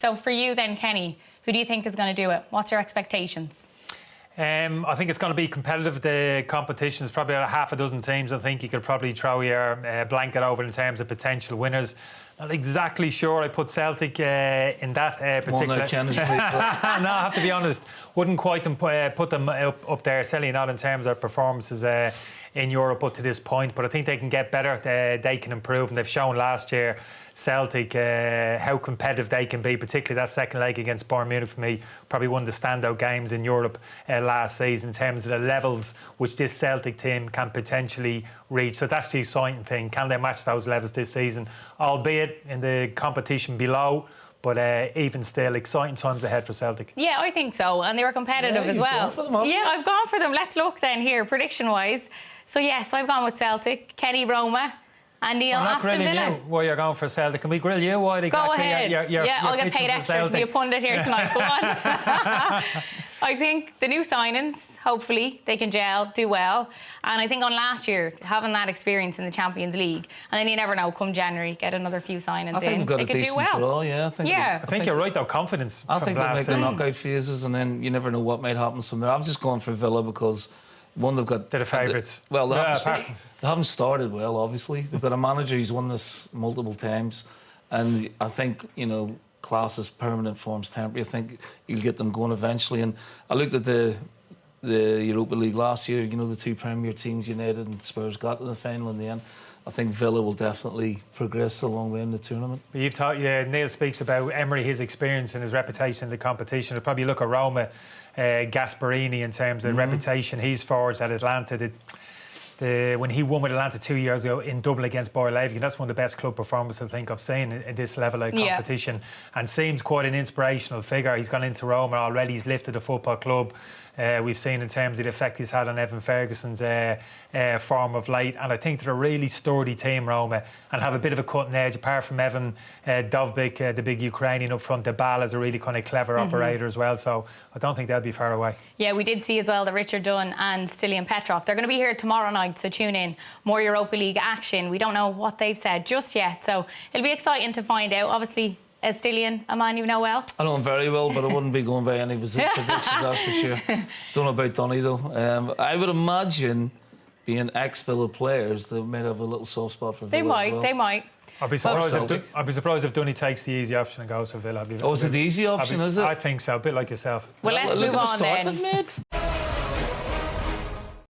So for you then, Kenny, who do you think is going to do it? What's your expectations? I think it's going to be competitive. The competition is probably half a dozen teams. I think you could probably throw your blanket over in terms of potential winners. Not exactly sure I put Celtic in that particular... No, I have to be honest. Wouldn't quite put them up there, certainly not in terms of performances in Europe up to this point. But I think they can get better. They can improve. And they've shown last year, Celtic, how competitive they can be, particularly that second leg against Bayern Munich for me. Probably one of the standout games in Europe last season in terms of the levels which this Celtic team can potentially reach. So that's the exciting thing. Can they match those levels this season? Albeit in the competition below, but even still, exciting times ahead for Celtic. Yeah, I think so, and they were competitive as well. Gone for them, yeah, I've gone for them. Let's look then here, prediction-wise. So yes, I've gone with Celtic, Kenny Roma, and Neil Aston Villa. Why you're going for Celtic? Can we grill you? Why Go ahead. I'll get paid extra to be a pundit here tonight. Go on. I think the new signings, hopefully, they can gel, do well. And I think on last year, having that experience in the Champions League, and then you never know, come January, get another few signings I think they've got a decent draw, yeah. I think you're right, though, confidence. I think they'll make the knockout phases, and then you never know what might happen from there. I've just gone for Villa because, one, they've got... They're the favourites. Well, they haven't started well, obviously. They've got a manager who's won this multiple times, and I think, class is permanent, form's temporary. I think you'll get them going eventually. And I looked at the Europa League last year. The two Premier teams, United and Spurs, got to the final in the end. I think Villa will definitely progress a long way in the tournament. But you've talked, Neil speaks about Emery, his experience and his reputation in the competition. You'll probably look at Roma, Gasperini in terms of reputation he's forged at Atlanta. When he won with Atlanta 2 years ago in double against Bayer Leverkusen, that's one of the best club performances I think I've seen in this level of competition, and seems quite an inspirational figure. He's gone into Roma already, he's lifted the football club. We've seen in terms of the effect he's had on Evan Ferguson's form of late, and I think they're a really sturdy team, Roma, and have a bit of a cutting edge. Apart from Evan Dovbyk, the big Ukrainian up front, Dybala's a really kind of clever operator as well, so I don't think they'll be far away. Yeah, we did see as well that Richard Dunn and Stilian Petrov, they're going to be here tomorrow night, so tune in. More Europa League action. We don't know what they've said just yet, so it'll be exciting to find out. Obviously, Stilian, a man you know well? I know him very well, but I wouldn't be going by any of his predictions, that's for sure. Don't know about Donny, though. I would imagine, being ex-Villa players, they might have a little soft spot for Villa. They might. I'd be surprised if Donny takes the easy option and goes for Villa. Is it the easy option, is it? I think so, a bit like yourself. Well, let's move on then.